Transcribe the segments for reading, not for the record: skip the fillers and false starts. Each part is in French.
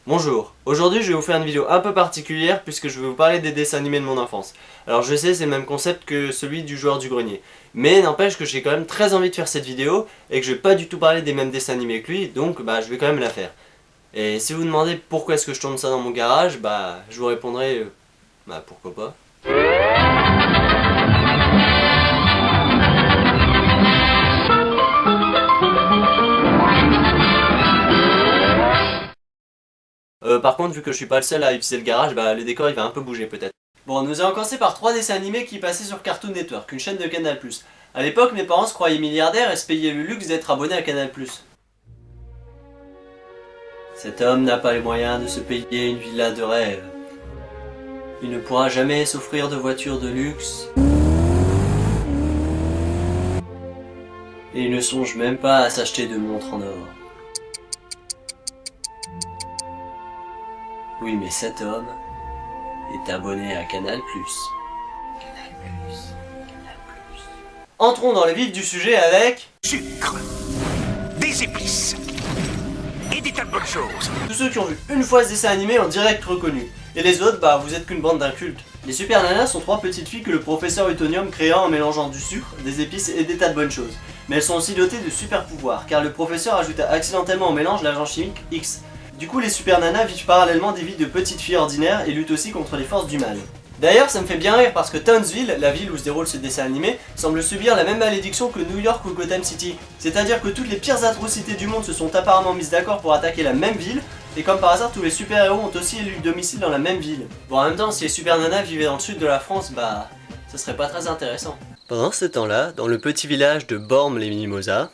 Bonjour, aujourd'hui je vais vous faire une vidéo un peu particulière puisque je vais vous parler des dessins animés de mon enfance. Alors je sais c'est le même concept que celui du joueur du grenier, mais n'empêche que j'ai quand même très envie de faire cette vidéo et que je vais pas du tout parler des mêmes dessins animés que lui, donc je vais quand même la faire. Et si vous vous demandez pourquoi est-ce que je tourne ça dans mon garage, je vous répondrai pourquoi pas. Par contre, vu que je suis pas le seul à utiliser le garage, le décor il va un peu bouger peut-être. Bon, nous allons commencer par 3 dessins animés qui passaient sur Cartoon Network, une chaîne de Canal+. A l'époque, mes parents se croyaient milliardaires et se payaient le luxe d'être abonnés à Canal+. Cet homme n'a pas les moyens de se payer une villa de rêve. Il ne pourra jamais s'offrir de voiture de luxe. Et il ne songe même pas à s'acheter de montres en or. Oui, mais cet homme est abonné à Canal+. Entrons dans le vif du sujet avec... Sucre, des épices et des tas de bonnes choses. Tous ceux qui ont vu une fois ce dessin animé ont direct reconnu. Et les autres, vous êtes qu'une bande d'incultes. Les Super Nanas sont 3 petites filles que le professeur Utonium créa en mélangeant du sucre, des épices et des tas de bonnes choses. Mais elles sont aussi dotées de super pouvoirs, car le professeur ajouta accidentellement au mélange l'agent chimique X. Du coup, les Super Nanas vivent parallèlement des vies de petites filles ordinaires et luttent aussi contre les forces du mal. D'ailleurs, ça me fait bien rire parce que Townsville, la ville où se déroule ce dessin animé, semble subir la même malédiction que New York ou Gotham City. C'est-à-dire que toutes les pires atrocités du monde se sont apparemment mises d'accord pour attaquer la même ville, et comme par hasard, tous les super-héros ont aussi élu domicile dans la même ville. Bon, en même temps, si les Super Nanas vivaient dans le sud de la France, ça serait pas très intéressant. Pendant ce temps-là, dans le petit village de Bormes-les-Mimosas...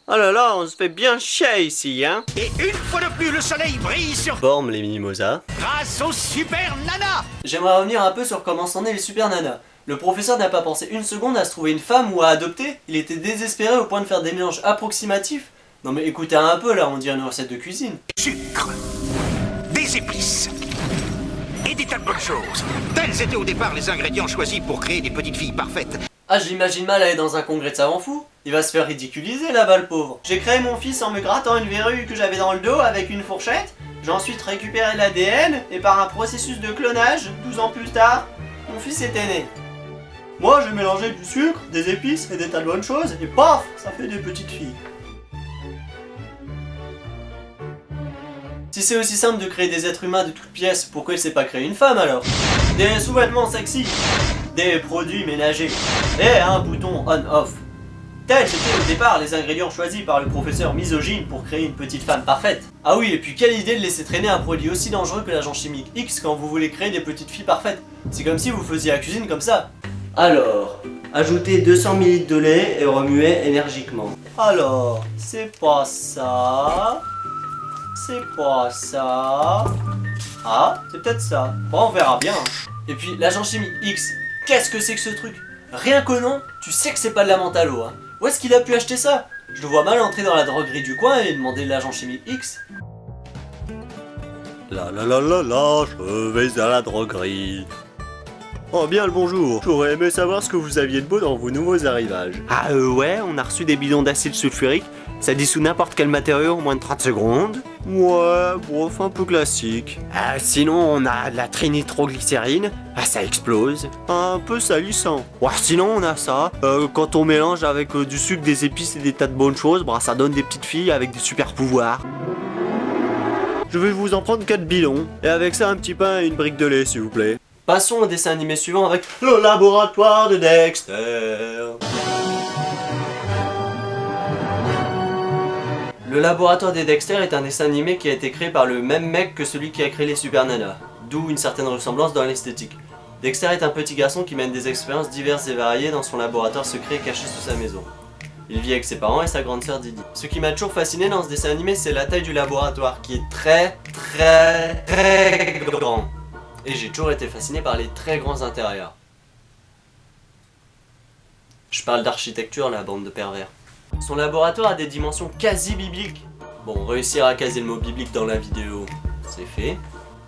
Oh là là, on se fait bien chier ici, hein. Et une fois de plus, le soleil brille sur Bormes-les-Mimosas. grâce aux Super Nanas. J'aimerais revenir un peu sur comment sont nés les Super Nanas. Le professeur n'a pas pensé une seconde à se trouver une femme ou à adopter. Il était désespéré au point de faire des mélanges approximatifs. Non mais écoutez un peu là, on dirait une recette de cuisine. Sucre, des épices et des tas de bonnes choses. Tels étaient au départ les ingrédients choisis pour créer des petites filles parfaites. Ah, j'imagine mal aller dans un congrès de savants fous. Il va se faire ridiculiser là-bas le pauvre. J'ai créé mon fils en me grattant une verrue que j'avais dans le dos avec une fourchette. J'ai ensuite récupéré l'ADN et par un processus de clonage, 12 ans plus tard, mon fils était né. Moi j'ai mélangé du sucre, des épices et des tas de bonnes choses et paf, ça fait des petites filles. Si c'est aussi simple de créer des êtres humains de toutes pièces, pourquoi il s'est pas créé une femme alors? Des sous-vêtements sexy, des produits ménagers et un bouton on-off. Tels étaient au départ les ingrédients choisis par le professeur misogyne pour créer une petite femme parfaite. Ah oui, et puis quelle idée de laisser traîner un produit aussi dangereux que l'agent chimique X quand vous voulez créer des petites filles parfaites. C'est comme si vous faisiez la cuisine comme ça. Alors, ajoutez 200 ml de lait et remuez énergiquement. Alors, c'est pas ça... C'est pas ça... Ah, c'est peut-être ça. Bon, on verra bien. Et puis, l'agent chimique X, qu'est-ce que c'est que ce truc? Rien qu'au nom, tu sais que c'est pas de la mentalo, hein. Où est-ce qu'il a pu acheter ça? Je le vois mal entrer dans la droguerie du coin et demander l'agent chimique X. Je vais à la droguerie. Oh bien le bonjour, j'aurais aimé savoir ce que vous aviez de beau dans vos nouveaux arrivages. Ah ouais, on a reçu des bidons d'acide sulfurique, ça dissout n'importe quel matériau en moins de 30 secondes. Ouais, bof, un peu classique. Sinon on a de la trinitroglycérine, ça explose. Un peu salissant. Ouais, sinon on a ça, quand on mélange avec du sucre, des épices et des tas de bonnes choses, ça donne des petites filles avec des super pouvoirs. Je vais vous en prendre 4 bidons, et avec ça un petit pain et une brique de lait s'il vous plaît. Passons au dessin animé suivant avec le laboratoire de Dexter. Le laboratoire des Dexter est un dessin animé qui a été créé par le même mec que celui qui a créé les Super Nanas, d'où une certaine ressemblance dans l'esthétique. Dexter est un petit garçon qui mène des expériences diverses et variées dans son laboratoire secret caché sous sa maison. Il vit avec ses parents et sa grande sœur Didi. Ce qui m'a toujours fasciné dans ce dessin animé, c'est la taille du laboratoire, qui est très grand. Et j'ai toujours été fasciné par les très grands intérieurs. Je parle d'architecture, la bande de pervers. Son laboratoire a des dimensions quasi bibliques. Bon, réussir à caser le mot biblique dans la vidéo, c'est fait.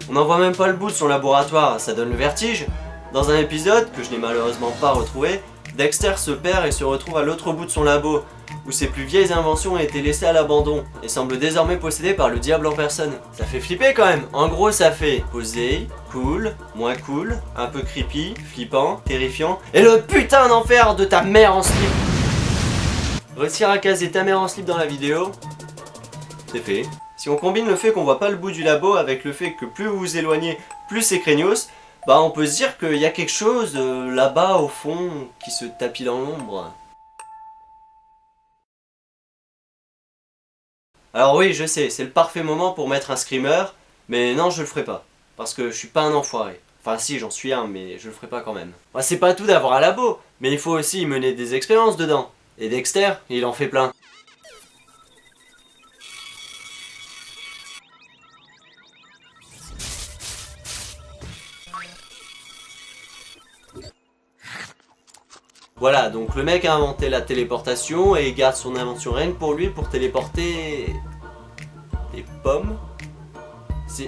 On n'en voit même pas le bout de son laboratoire, ça donne le vertige. Dans un épisode, que je n'ai malheureusement pas retrouvé, Dexter se perd et se retrouve à l'autre bout de son labo, où ses plus vieilles inventions ont été laissées à l'abandon et semblent désormais possédées par le diable en personne. Ça fait flipper quand même. En gros, ça fait posé, cool, moins cool, un peu creepy, flippant, terrifiant, et le putain d'enfer de ta mère en slip. Réussir à caser ta mère en slip dans la vidéo, c'est fait. Si on combine le fait qu'on voit pas le bout du labo avec le fait que plus vous vous éloignez, plus c'est craignos, bah on peut se dire qu'il y a quelque chose là-bas au fond qui se tapit dans l'ombre. Alors oui, je sais, c'est le parfait moment pour mettre un screamer, mais non, je le ferai pas. Parce que je suis pas un enfoiré. Enfin si, j'en suis un, mais je le ferai pas quand même. Bah, c'est pas tout d'avoir un labo, mais il faut aussi y mener des expériences dedans. Et Dexter, il en fait plein. Voilà, donc le mec a inventé la téléportation et il garde son invention rien que pour lui pour téléporter des pommes.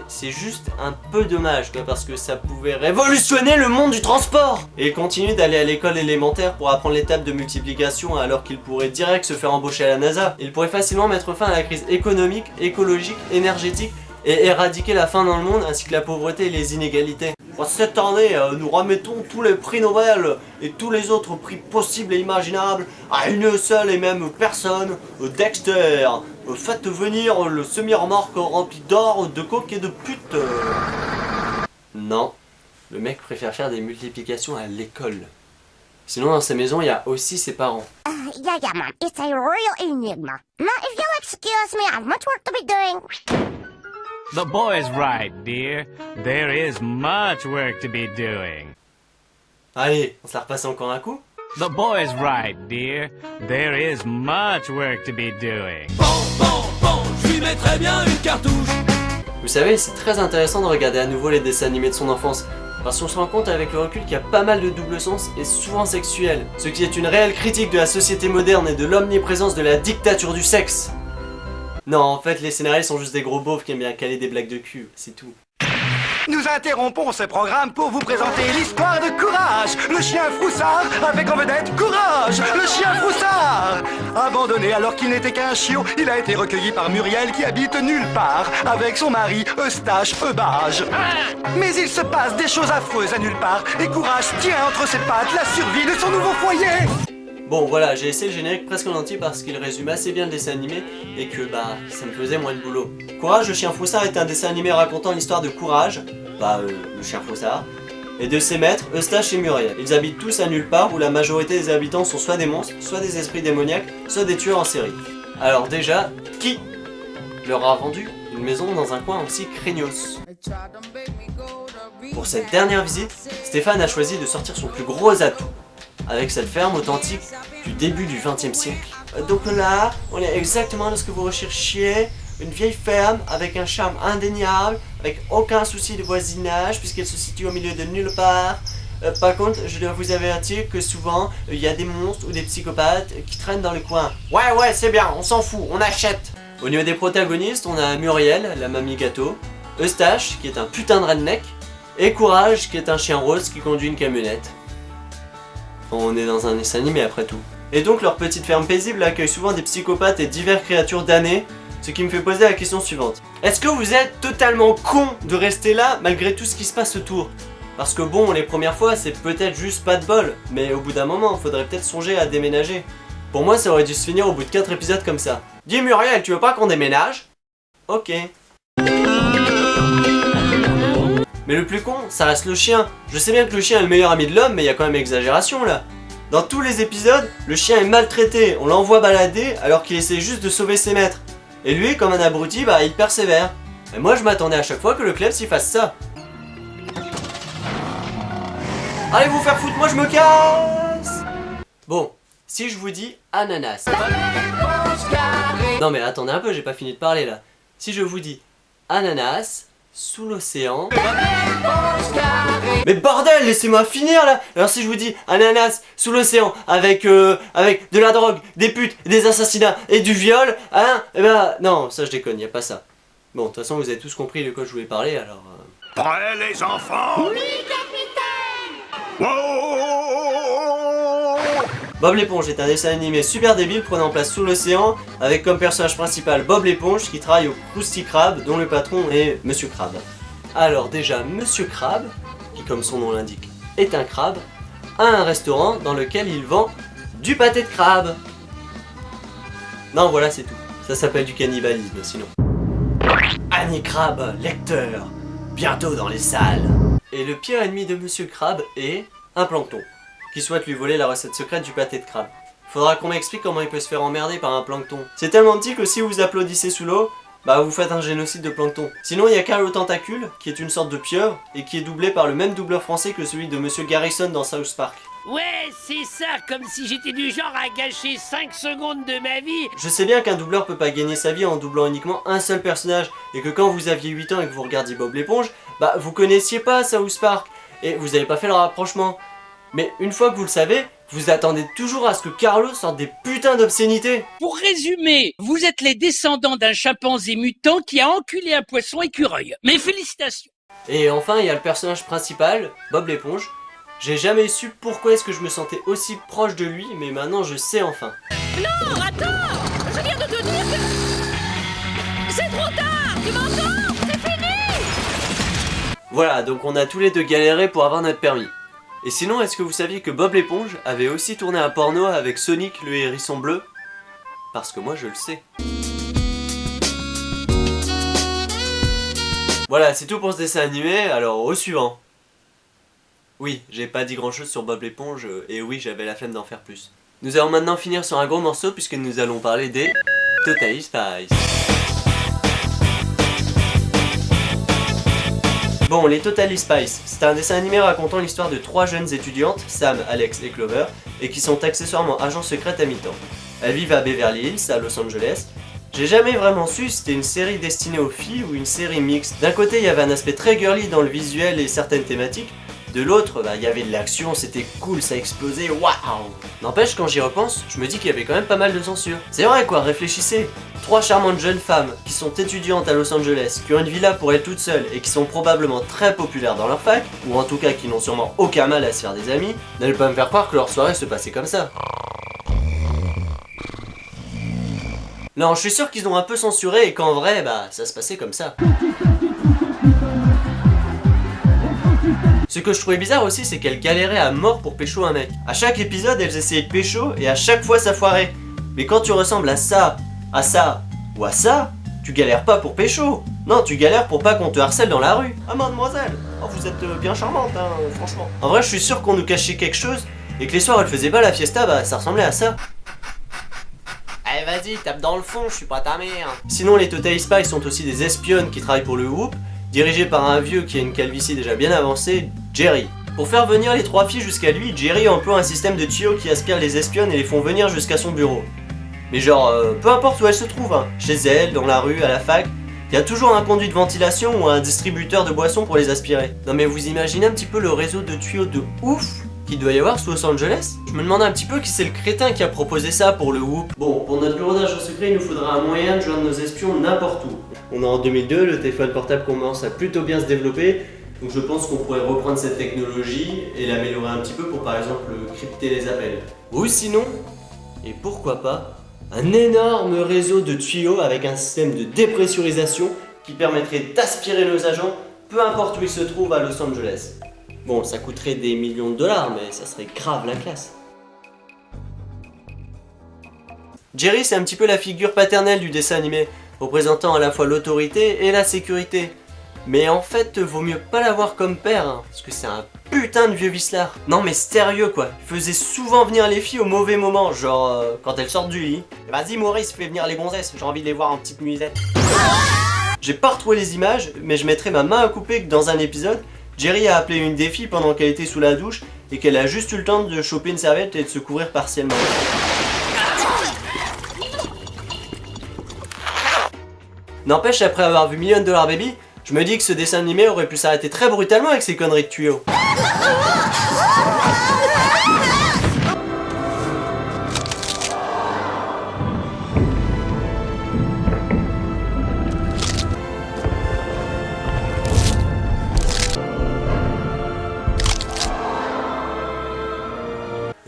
C'est juste un peu dommage quoi, parce que ça pouvait révolutionner le monde du transport. Et il continue d'aller à l'école élémentaire pour apprendre l'étape de multiplication alors qu'il pourrait direct se faire embaucher à la NASA. Il pourrait facilement mettre fin à la crise économique, écologique, énergétique et éradiquer la faim dans le monde ainsi que la pauvreté et les inégalités. Cette année, nous remettons tous les prix Nobel et tous les autres prix possibles et imaginables à une seule et même personne, Dexter. Faites venir le semi-remorque rempli d'or, de coke et de putes. Non, le mec préfère faire des multiplications à l'école. Sinon, dans sa maison, il y a aussi ses parents. Yeah, Mom. It's a real enigma. Now, if you'll excuse me, I've much work to be doing. The boy's right, dear. There is much work to be doing. Allez, on se la repasse encore un coup. The boy's right, dear. There is much work to be doing. Je lui mettrais bien une cartouche. Vous savez, c'est très intéressant de regarder à nouveau les dessins animés de son enfance, parce qu'on se rend compte avec le recul qu'il y a pas mal de double sens et souvent sexuels, ce qui est une réelle critique de la société moderne et de l'omniprésence de la dictature du sexe. Non, en fait, les scénaristes sont juste des gros beaufs qui aiment bien caler des blagues de cul, c'est tout. Nous interrompons ce programme pour vous présenter l'histoire de Courage, le chien froussard avec en vedette Courage, le chien froussard. Abandonné alors qu'il n'était qu'un chiot, il a été recueilli par Muriel qui habite nulle part avec son mari Eustache Eubage. Mais il se passe des choses affreuses à nulle part et Courage tient entre ses pattes la survie de son nouveau foyer. Bon voilà, j'ai essayé le générique presque en entier parce qu'il résume assez bien le dessin animé et que bah ça me faisait moins de boulot. Courage le chien froussard est un dessin animé racontant l'histoire de Courage, le chien froussard, et de ses maîtres Eustache et Muriel. Ils habitent tous à nulle part où la majorité des habitants sont soit des monstres, soit des esprits démoniaques, soit des tueurs en série. Alors déjà, qui leur a vendu une maison dans un coin aussi craignos? Pour cette dernière visite, Stéphane a choisi de sortir son plus gros atout, avec cette ferme authentique du début du XXe siècle. Donc là, on est exactement dans ce que vous recherchiez, une vieille ferme avec un charme indéniable, avec aucun souci de voisinage puisqu'elle se situe au milieu de nulle part. Par contre, je dois vous avertir que souvent, il y a des monstres ou des psychopathes qui traînent dans le coin. Ouais, c'est bien, on s'en fout, on achète. Au niveau des protagonistes, on a Muriel, la mamie gâteau, Eustache, qui est un putain de redneck, et Courage, qui est un chien rose qui conduit une camionnette. On est dans un dessin animé après tout. Et donc leur petite ferme paisible accueille souvent des psychopathes et diverses créatures damnées, ce qui me fait poser la question suivante. Est-ce que vous êtes totalement con de rester là malgré tout ce qui se passe autour? Parce que bon, les premières fois c'est peut-être juste pas de bol, mais au bout d'un moment, faudrait peut-être songer à déménager. Pour moi ça aurait dû se finir au bout de 4 épisodes comme ça. Dis Muriel, tu veux pas qu'on déménage? Ok. Mais le plus con, ça reste le chien. Je sais bien que le chien est le meilleur ami de l'homme, mais il y a quand même exagération là. Dans tous les épisodes, le chien est maltraité, on l'envoie balader alors qu'il essaie juste de sauver ses maîtres. Et lui, comme un abruti, bah il persévère. Et moi je m'attendais à chaque fois que le Klebs il fasse ça. Allez vous faire foutre, moi je me casse. Bon, si je vous dis ananas. Non mais attendez un peu, j'ai pas fini de parler là. Si je vous dis ananas sous l'océan. Mais bordel, laissez-moi finir là. Alors si je vous dis ananas sous l'océan avec de la drogue, des putes, des assassinats et du viol, hein, eh ben non, ça je déconne, y a pas ça. Bon, de toute façon vous avez tous compris de quoi je voulais parler alors. Prêts les enfants? Oui, capitaine! Oh! Bob l'éponge est un dessin animé super débile prenant place sous l'océan avec comme personnage principal Bob l'éponge qui travaille au Krusty Krab dont le patron est Monsieur Krabbe. Alors déjà Monsieur Krabbe, qui comme son nom l'indique est un crabe, a un restaurant dans lequel il vend du pâté de crabe. Non voilà c'est tout, ça s'appelle du cannibalisme sinon. Annie Crabbe, lecteur, bientôt dans les salles. Et le pire ennemi de Monsieur Krabbe est un plancton, qui souhaite lui voler la recette secrète du pâté de crabe. Faudra qu'on m'explique comment il peut se faire emmerder par un plancton. C'est tellement petit que si vous applaudissez sous l'eau, bah vous faites un génocide de plancton. Sinon il y a Carl au tentacule, qui est une sorte de pieuvre, et qui est doublé par le même doubleur français que celui de Monsieur Garrison dans South Park. Ouais, c'est ça, comme si j'étais du genre à gâcher 5 secondes de ma vie. Je sais bien qu'un doubleur peut pas gagner sa vie en doublant uniquement un seul personnage, et que quand vous aviez 8 ans et que vous regardiez Bob l'éponge, bah vous connaissiez pas South Park, et vous avez pas fait le rapprochement. Mais une fois que vous le savez, vous attendez toujours à ce que Carlo sorte des putains d'obscénités. Pour résumer, vous êtes les descendants d'un chimpanzé mutant qui a enculé un poisson écureuil. Mes félicitations. Et enfin, il y a le personnage principal, Bob l'éponge. J'ai jamais su pourquoi est-ce que je me sentais aussi proche de lui, mais maintenant je sais enfin. Non, attends! Je viens de te dire que... C'est trop tard! Tu m'entends? C'est fini! Voilà, donc on a tous les deux galéré pour avoir notre permis. Et sinon, est-ce que vous saviez que Bob l'éponge avait aussi tourné un porno avec Sonic le hérisson bleu? Parce que moi je le sais. Voilà, c'est tout pour ce dessin animé, alors au suivant. Oui, j'ai pas dit grand chose sur Bob l'éponge, et oui, j'avais la flemme d'en faire plus. Nous allons maintenant finir sur un gros morceau puisque nous allons parler des Totally Spies. Bon, les Totally Spies, c'est un dessin animé racontant l'histoire de 3 jeunes étudiantes, Sam, Alex et Clover, et qui sont accessoirement agents secrètes à mi-temps. Elles vivent à Beverly Hills, à Los Angeles. J'ai jamais vraiment su si c'était une série destinée aux filles ou une série mixte. D'un côté, il y avait un aspect très girly dans le visuel et certaines thématiques. De l'autre, bah, y avait de l'action, c'était cool, ça explosait, waouh! N'empêche, quand j'y repense, je me dis qu'il y avait quand même pas mal de censure. C'est vrai quoi, réfléchissez! 3 charmantes jeunes femmes qui sont étudiantes à Los Angeles, qui ont une villa pour elles toutes seules et qui sont probablement très populaires dans leur fac, ou en tout cas qui n'ont sûrement aucun mal à se faire des amis, n'allez pas me faire croire que leur soirée se passait comme ça. Non, je suis sûr qu'ils ont un peu censuré et qu'en vrai, bah, ça se passait comme ça. Ce que je trouvais bizarre aussi, c'est qu'elles galéraient à mort pour pécho un mec. À chaque épisode, elles essayaient de pécho et à chaque fois ça foirait. Mais quand tu ressembles à ça ou à ça, tu galères pas pour pécho. Non, tu galères pour pas qu'on te harcèle dans la rue. Ah mademoiselle, oh, vous êtes bien charmante, hein, franchement. En vrai, je suis sûr qu'on nous cachait quelque chose et que les soirs elles faisaient pas la fiesta, bah ça ressemblait à ça. Allez vas-y, tape dans le fond, je suis pas ta mère. Sinon, les Totally Spies sont aussi des espionnes qui travaillent pour le Whoop, dirigé par un vieux qui a une calvitie déjà bien avancée, Jerry. Pour faire venir les 3 filles jusqu'à lui, Jerry emploie un système de tuyaux qui aspire les espionnes et les font venir jusqu'à son bureau. Mais genre, peu importe où elles se trouvent, hein, chez elles, dans la rue, à la fac, il y a toujours un conduit de ventilation ou un distributeur de boissons pour les aspirer. Non mais vous imaginez un petit peu le réseau de tuyaux de ouf qu'il doit y avoir sous Los Angeles? Je me demande un petit peu qui c'est le crétin qui a proposé ça pour le Whoop. Bon, pour notre bureau d'agent secret, il nous faudra un moyen de joindre nos espions n'importe où. On est en 2002, le téléphone portable commence à plutôt bien se développer, donc je pense qu'on pourrait reprendre cette technologie et l'améliorer un petit peu pour par exemple crypter les appels. Ou sinon, et pourquoi pas, un énorme réseau de tuyaux avec un système de dépressurisation qui permettrait d'aspirer nos agents peu importe où ils se trouvent à Los Angeles. Bon, ça coûterait des millions de dollars, mais ça serait grave la classe. Jerry, c'est un petit peu la figure paternelle du dessin animé, représentant à la fois l'autorité et la sécurité. Mais en fait, vaut mieux pas l'avoir comme père, hein, parce que c'est un putain de vieux vicelard. Non mais sérieux quoi, il faisait souvent venir les filles au mauvais moment, genre quand elles sortent du lit. Vas-y Maurice, fais venir les gonzesses, j'ai envie de les voir en petite nuisette. J'ai pas retrouvé les images, mais je mettrai ma main à couper que dans un épisode, Jerry a appelé une des filles pendant qu'elle était sous la douche et qu'elle a juste eu le temps de choper une serviette et de se couvrir partiellement. N'empêche, après avoir vu $1 Million Baby, je me dis que ce dessin animé aurait pu s'arrêter très brutalement avec ces conneries de tuyaux.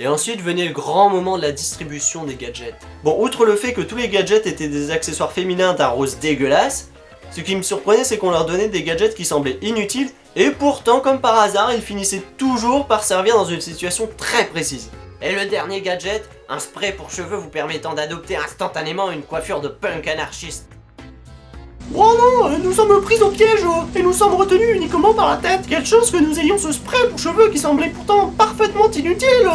Et ensuite venait le grand moment de la distribution des gadgets. Bon, outre le fait que tous les gadgets étaient des accessoires féminins d'un rose dégueulasse, ce qui me surprenait c'est qu'on leur donnait des gadgets qui semblaient inutiles, et pourtant comme par hasard ils finissaient toujours par servir dans une situation très précise. Et le dernier gadget, un spray pour cheveux vous permettant d'adopter instantanément une coiffure de punk anarchiste. Oh non, nous sommes pris au piège et nous sommes retenus uniquement par la tête. Quelle chance que nous ayons ce spray pour cheveux qui semblait pourtant parfaitement inutile.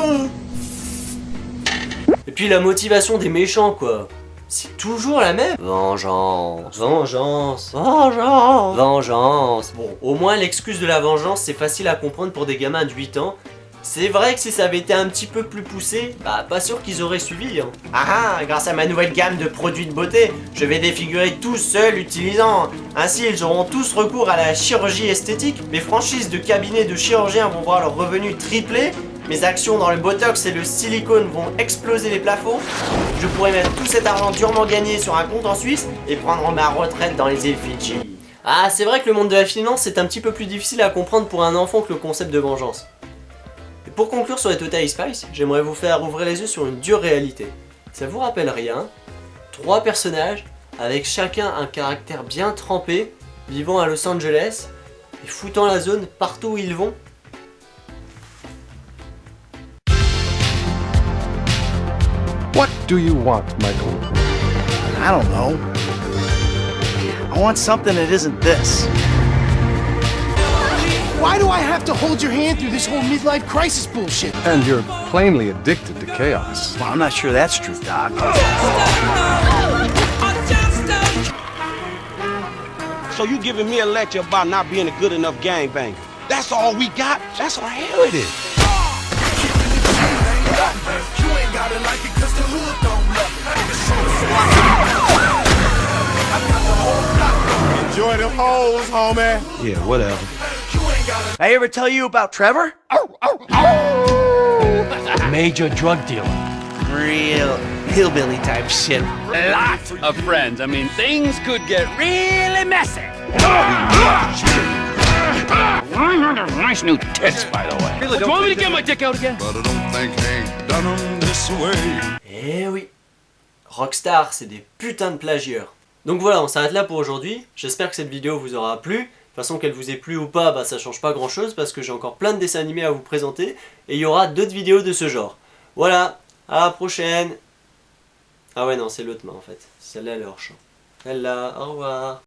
Et puis la motivation des méchants quoi. C'est toujours la même. Vengeance, vengeance, vengeance, vengeance. Bon, au moins l'excuse de la vengeance c'est facile à comprendre pour des gamins de 8 ans. C'est vrai que si ça avait été un petit peu plus poussé, bah pas sûr qu'ils auraient suivi. Hein. Ah, grâce à ma nouvelle gamme de produits de beauté, je vais défigurer tout seul utilisant. Ainsi, ils auront tous recours à la chirurgie esthétique. Mes franchises de cabinets de chirurgiens vont voir leurs revenus tripler. Mes actions dans le botox et le silicone vont exploser les plafonds. Je pourrais mettre tout cet argent durement gagné sur un compte en Suisse et prendre ma retraite dans les îles Fidji. Ah, c'est vrai que le monde de la finance c'est un petit peu plus difficile à comprendre pour un enfant que le concept de vengeance. Et pour conclure sur les Totally Spies, j'aimerais vous faire ouvrir les yeux sur une dure réalité. Ça vous rappelle rien? 3 personnages avec chacun un caractère bien trempé, vivant à Los Angeles et foutant la zone partout où ils vont. What do you want, Michael? I don't know. I want something that isn't this. Why do I have to hold your hand through this whole midlife crisis bullshit? And you're plainly addicted to chaos. Well, I'm not sure that's true, Doc. So you giving me a lecture about not being a good enough gangbanger? That's all we got? That's what hell it is. You ain't gotta like it cause the hood don't love it. Enjoy them hoes, homie. Yeah, whatever. I ever tell you about Trevor? Major drug dealer. Real hillbilly type shit. Lots of friends. I mean, things could get really messy. Nice new tits, by the way. Do you want me to get my dick out again? But I don't think Hank done 'em this way. Eh oui, Rockstar, c'est des putains de plagieurs. Donc voilà, on s'arrête là pour aujourd'hui. J'espère que cette vidéo vous aura plu. De toute façon, qu'elle vous ait plu ou pas, bah ça change pas grand chose parce que j'ai encore plein de dessins animés à vous présenter et il y aura d'autres vidéos de ce genre. Voilà, à la prochaine. Ah ouais non, c'est l'autre main en fait. Celle-là elle est hors champ. Celle-là, au revoir.